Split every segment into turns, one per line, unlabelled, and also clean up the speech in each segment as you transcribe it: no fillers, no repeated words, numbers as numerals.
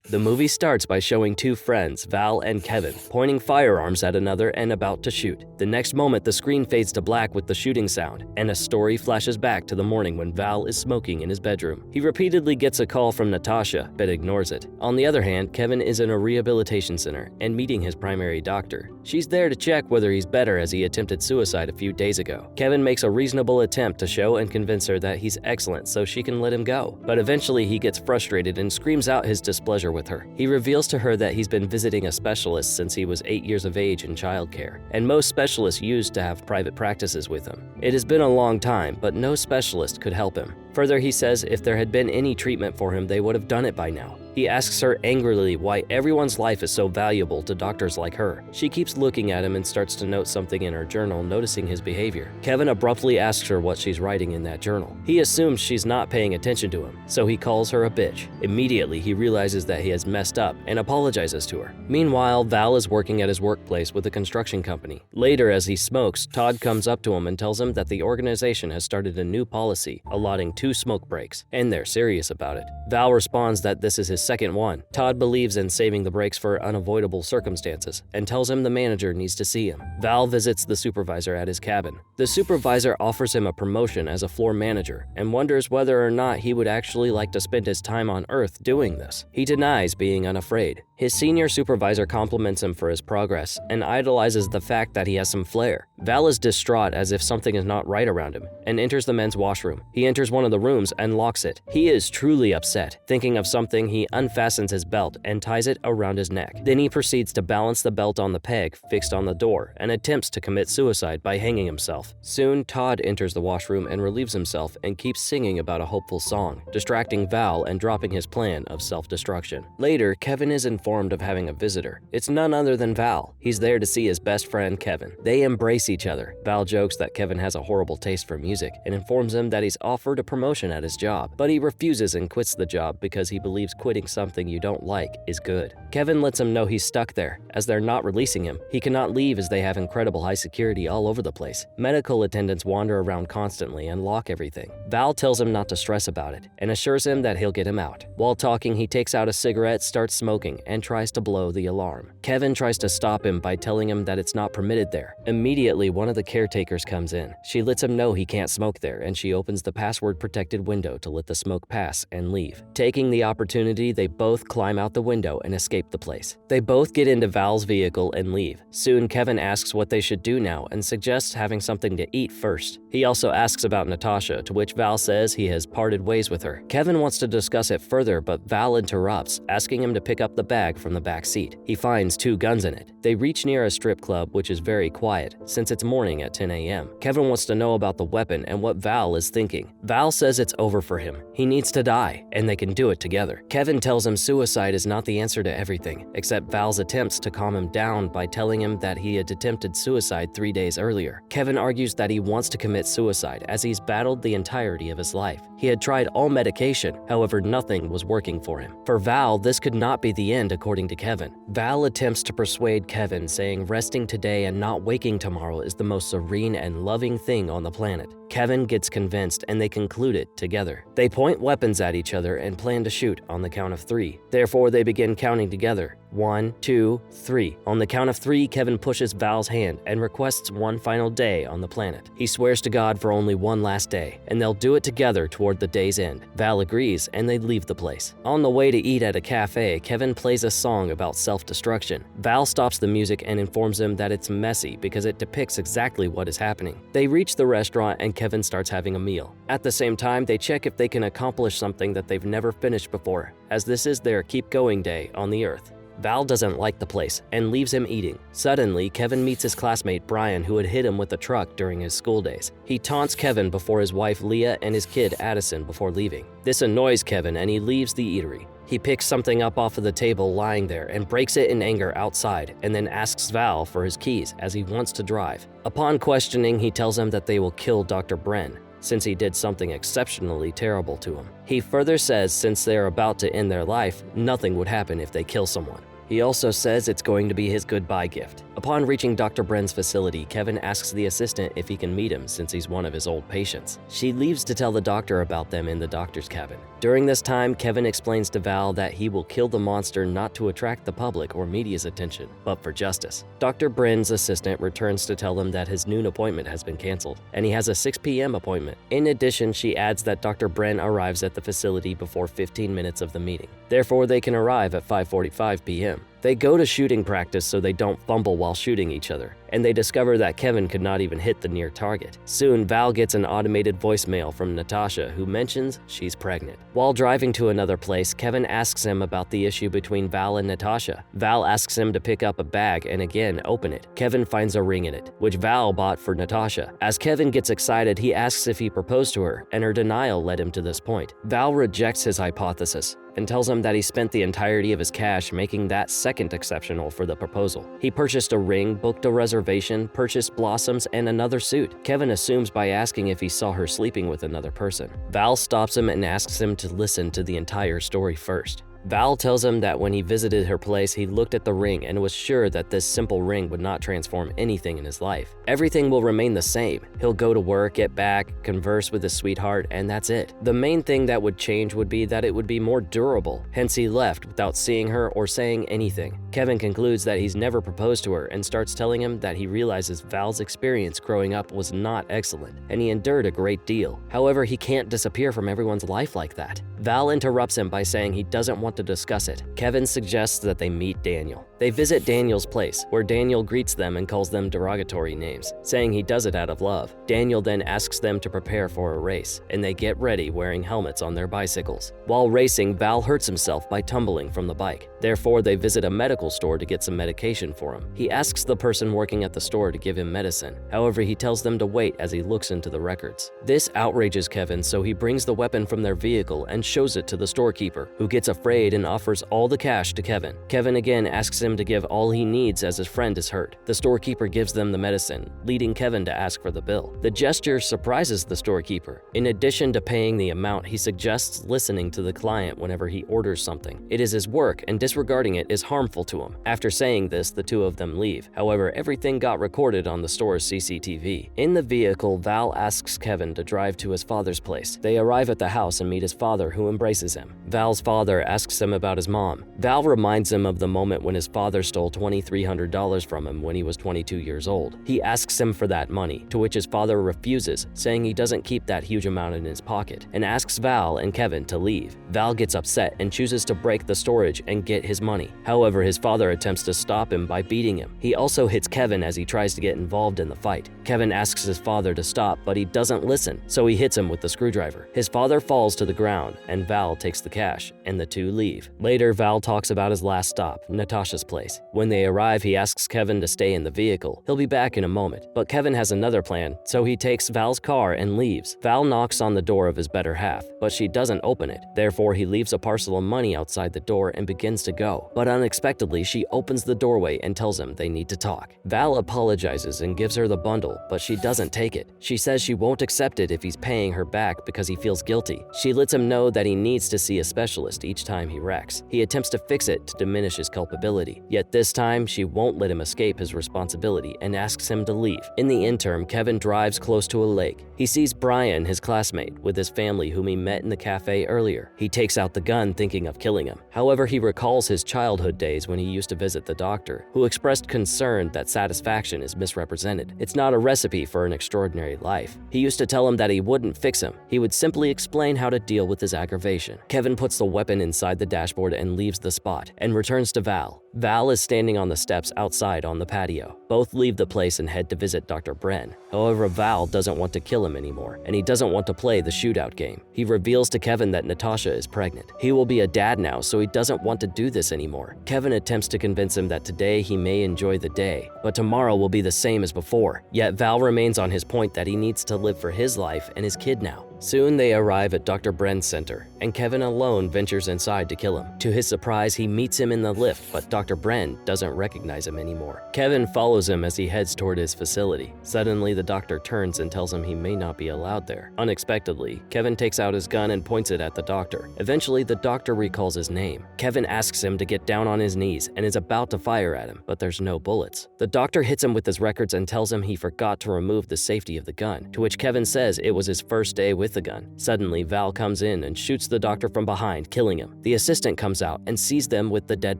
The movie starts by showing two friends, Val and Kevin, pointing firearms at another and about to shoot. The next moment, the screen fades to black with the shooting sound, and a story flashes back to the morning when Val is smoking in his bedroom. He repeatedly gets a call from Natasha, but ignores it. On the other hand, Kevin is in a rehabilitation center and meeting his primary doctor. She's there to check whether he's better as he attempted suicide a few days ago. Kevin makes a reasonable attempt to show and convince her that he's excellent so she can let him go, but eventually he gets frustrated and screams out his displeasure with her. He reveals to her that he's been visiting a specialist since he was 8 years of age in childcare, and most specialists used to have private practices with him. It has been a long time, but no specialist could help him. Further, he says if there had been any treatment for him, they would have done it by now. He asks her angrily why everyone's life is so valuable to doctors like her. She keeps looking at him and starts to note something in her journal, noticing his behavior. Kevin abruptly asks her what she's writing in that journal. He assumes she's not paying attention to him, so he calls her a bitch. Immediately, he realizes that he has messed up and apologizes to her. Meanwhile, Val is working at his workplace with a construction company. Later, as he smokes, Todd comes up to him and tells him that the organization has started a new policy allotting 2 smoke breaks, and they're serious about it. Val responds that this is his second one. Todd believes in saving the breaks for unavoidable circumstances and tells him the manager needs to see him. Val visits the supervisor at his cabin. The supervisor offers him a promotion as a floor manager and wonders whether or not he would actually like to spend his time on Earth doing this. He denies being unafraid. His senior supervisor compliments him for his progress and idolizes the fact that he has some flair. Val is distraught as if something is not right around him and enters the men's washroom. He enters one of the rooms and locks it. He is truly upset. Thinking of something, he unfastens his belt and ties it around his neck. Then he proceeds to balance the belt on the peg fixed on the door and attempts to commit suicide by hanging himself. Soon, Todd enters the washroom and relieves himself and keeps singing about a hopeful song, distracting Val and dropping his plan of self-destruction. Later, Kevin is informed of having a visitor. It's none other than Val. He's there to see his best friend, Kevin. They embrace each other. Val jokes that Kevin has a horrible taste for music and informs him that he's offered a promotion at his job, but he refuses and quits the job because he believes quitting something you don't like is good. Kevin lets him know he's stuck there, as they're not releasing him. He cannot leave as they have incredible high security all over the place. Medical attendants wander around constantly and lock everything. Val tells him not to stress about it and assures him that he'll get him out. While talking, he takes out a cigarette, starts smoking, and tries to blow the alarm. Kevin tries to stop him by telling him that it's not permitted there. Immediately, one of the caretakers comes in. She lets him know he can't smoke there, and she opens the password-protected window to let the smoke pass and leave. Taking the opportunity, they both climb out the window and escape the place. They both get into Val's vehicle and leave. Soon, Kevin asks what they should do now and suggests having something to eat first. He also asks about Natasha, to which Val says he has parted ways with her. Kevin wants to discuss it further, but Val interrupts, asking him to pick up the bag from the back seat. He finds 2 guns in it. They reach near a strip club, which is very quiet, since it's morning at 10 a.m. Kevin wants to know about the weapon and what Val is thinking. Val says it's over for him. He needs to die, and they can do it together. Kevin tells him suicide is not the answer to everything, except Val's attempts to calm him down by telling him that he had attempted suicide 3 days earlier. Kevin argues that he wants to commit suicide as he's battled the entirety of his life. He had tried all medication, however nothing was working for him. For Val, this could not be the end according to Kevin. Val attempts to persuade Kevin, saying resting today and not waking tomorrow is the most serene and loving thing on the planet. Kevin gets convinced and they conclude it together. They point weapons at each other and plan to shoot on the count of 3. Therefore, they begin counting together. 1, 2, 3. On the count of 3, Kevin pushes Val's hand and requests one final day on the planet. He swears to God for only one last day, and they'll do it together toward the day's end. Val agrees, and they leave the place. On the way to eat at a cafe, Kevin plays a song about self-destruction. Val stops the music and informs him that it's messy because it depicts exactly what is happening. They reach the restaurant and Kevin starts having a meal. At the same time, they check if they can accomplish something that they've never finished before, as this is their keep going day on the Earth. Val doesn't like the place and leaves him eating. Suddenly, Kevin meets his classmate Brian, who had hit him with a truck during his school days. He taunts Kevin before his wife Leah and his kid Addison before leaving. This annoys Kevin and he leaves the eatery. He picks something up off of the table lying there and breaks it in anger outside, and then asks Val for his keys as he wants to drive. Upon questioning, he tells him that they will kill Dr. Bren, since he did something exceptionally terrible to him. He further says since they are about to end their life, nothing would happen if they kill someone. He also says it's going to be his goodbye gift. Upon reaching Dr. Bren's facility, Kevin asks the assistant if he can meet him since he's one of his old patients. She leaves to tell the doctor about them in the doctor's cabin. During this time, Kevin explains to Val that he will kill the monster not to attract the public or media's attention, but for justice. Dr. Bren's assistant returns to tell him that his noon appointment has been canceled, and he has a 6 p.m. appointment. In addition, she adds that Dr. Bren arrives at the facility before 15 minutes of the meeting. Therefore, they can arrive at 5:45 p.m. They go to shooting practice so they don't fumble while shooting each other, and they discover that Kevin could not even hit the near target. Soon, Val gets an automated voicemail from Natasha who mentions she's pregnant. While driving to another place, Kevin asks him about the issue between Val and Natasha. Val asks him to pick up a bag and again open it. Kevin finds a ring in it, which Val bought for Natasha. As Kevin gets excited, he asks if he proposed to her, and her denial led him to this point. Val rejects his hypothesis and tells him that he spent the entirety of his cash, making that second exceptional for the proposal. He purchased a ring, booked a reservation, purchased blossoms, and another suit. Kevin assumes by asking if he saw her sleeping with another person. Val stops him and asks him to listen to the entire story first. Val tells him that when he visited her place, he looked at the ring and was sure that this simple ring would not transform anything in his life. Everything will remain the same. He'll go to work, get back, converse with his sweetheart, and that's it. The main thing that would change would be that it would be more durable. Hence, he left without seeing her or saying anything. Kevin concludes that he's never proposed to her and starts telling him that he realizes Val's experience growing up was not excellent, and he endured a great deal. However, he can't disappear from everyone's life like that. Val interrupts him by saying he doesn't want to discuss it. Kevin suggests that they meet Daniel. They visit Daniel's place, where Daniel greets them and calls them derogatory names, saying he does it out of love. Daniel then asks them to prepare for a race, and they get ready wearing helmets on their bicycles. While racing, Val hurts himself by tumbling from the bike. Therefore, they visit a medical store to get some medication for him. He asks the person working at the store to give him medicine. However, he tells them to wait as he looks into the records. This outrages Kevin, so he brings the weapon from their vehicle and shows it to the storekeeper, who gets afraid and offers all the cash to Kevin. Kevin again asks him to give all he needs as his friend is hurt. The storekeeper gives them the medicine, leading Kevin to ask for the bill. The gesture surprises the storekeeper. In addition to paying the amount, he suggests listening to the client whenever he orders something. It is his work, and disregarding it is harmful to him. After saying this, the two of them leave. However, everything got recorded on the store's CCTV. In the vehicle, Val asks Kevin to drive to his father's place. They arrive at the house and meet his father, who embraces him. Val's father asks him about his mom. Val reminds him of the moment when his father stole $2,300 from him when he was 22 years old. He asks him for that money, to which his father refuses, saying he doesn't keep that huge amount in his pocket, and asks Val and Kevin to leave. Val gets upset and chooses to break the storage and get his money. However, his father attempts to stop him by beating him. He also hits Kevin as he tries to get involved in the fight. Kevin asks his father to stop, but he doesn't listen, so he hits him with the screwdriver. His father falls to the ground, and Val takes the cash, and the two leave. Later, Val talks about his last stop, Natasha's place. When they arrive, he asks Kevin to stay in the vehicle. He'll be back in a moment, but Kevin has another plan, so he takes Val's car and leaves. Val knocks on the door of his better half, but she doesn't open it. Therefore, he leaves a parcel of money outside the door and begins to go. But unexpectedly, she opens the doorway and tells him they need to talk. Val apologizes and gives her the bundle, but she doesn't take it. She says she won't accept it if he's paying her back because he feels guilty. She lets him know that he needs to see a specialist each time he wrecks. He attempts to fix it to diminish his culpability. Yet this time, she won't let him escape his responsibility and asks him to leave. In the interim, Kevin drives close to a lake. He sees Brian, his classmate, with his family whom he met in the cafe earlier. He takes out the gun thinking of killing him. However, he recalls his childhood days when he used to visit the doctor, who expressed concern that satisfaction is misrepresented. It's not a recipe for an extraordinary life. He used to tell him that he wouldn't fix him. He would simply explain how to deal with his aggravation. Kevin puts the weapon inside the dashboard and leaves the spot, and returns to Val. Val is standing on the steps outside on the patio. Both leave the place and head to visit Dr. Bren. However, Val doesn't want to kill him anymore, and he doesn't want to play the shootout game. He reveals to Kevin that Natasha is pregnant. He will be a dad now, so he doesn't want to do this anymore. Kevin attempts to convince him that today he may enjoy the day, but tomorrow will be the same as before. Yet Val remains on his point that he needs to live for his life and his kid now. Soon they arrive at Dr. Bren's center, and Kevin alone ventures inside to kill him. To his surprise, he meets him in the lift, but Dr. Bren doesn't recognize him anymore. Kevin follows him as he heads toward his facility. Suddenly, the doctor turns and tells him he may not be allowed there. Unexpectedly, Kevin takes out his gun and points it at the doctor. Eventually, the doctor recalls his name. Kevin asks him to get down on his knees and is about to fire at him, but there's no bullets. The doctor hits him with his records and tells him he forgot to remove the safety of the gun, to which Kevin says it was his first day with the gun. Suddenly, Val comes in and shoots the doctor from behind, killing him. The assistant comes out and sees them with the dead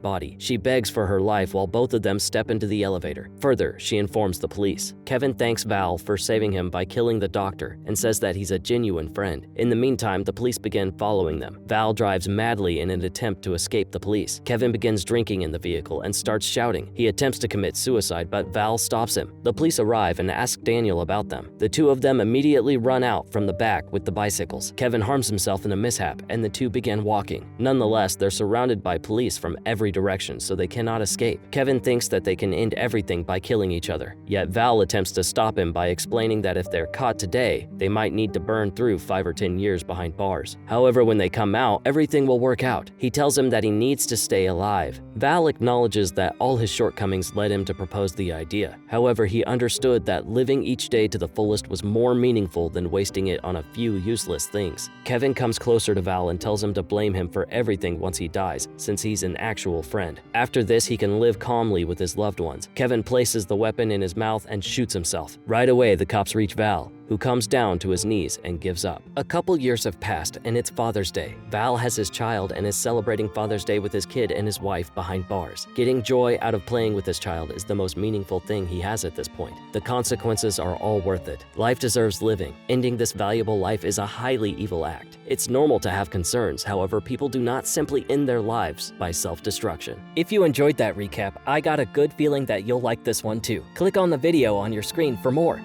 body. She begs for her life while both of them step into the elevator. Further, she informs the police. Kevin thanks Val for saving him by killing the doctor and says that he's a genuine friend. In the meantime, the police begin following them. Val drives madly in an attempt to escape the police. Kevin begins drinking in the vehicle and starts shouting. He attempts to commit suicide, but Val stops him. The police arrive and ask Daniel about them. The two of them immediately run out from the back with the bicycles. Kevin harms himself in a mishap, and the two begin walking. Nonetheless, they're surrounded by police from every direction, so they cannot escape. Kevin thinks that they can end everything by killing each other. Yet Val attempts to stop him by explaining that if they're caught today, they might need to burn through 5 or 10 years behind bars. However, when they come out, everything will work out. He tells him that he needs to stay alive. Val acknowledges that all his shortcomings led him to propose the idea. However, he understood that living each day to the fullest was more meaningful than wasting it on a few useless things. Kevin comes closer to Val and tells him to blame him for everything once he dies, since he's an actual friend. After this, he can live calmly with his loved ones. Kevin places the weapon in his mouth and shoots himself. Right away, the cops reach Val, who comes down to his knees and gives up. A couple years have passed and it's Father's Day. Val has his child and is celebrating Father's Day with his kid and his wife behind bars. Getting joy out of playing with his child is the most meaningful thing he has at this point. The consequences are all worth it. Life deserves living. Ending this valuable life is a highly evil act. It's normal to have concerns, however, people do not simply end their lives by self-destruction. If you enjoyed that recap, I got a good feeling that you'll like this one too. Click on the video on your screen for more.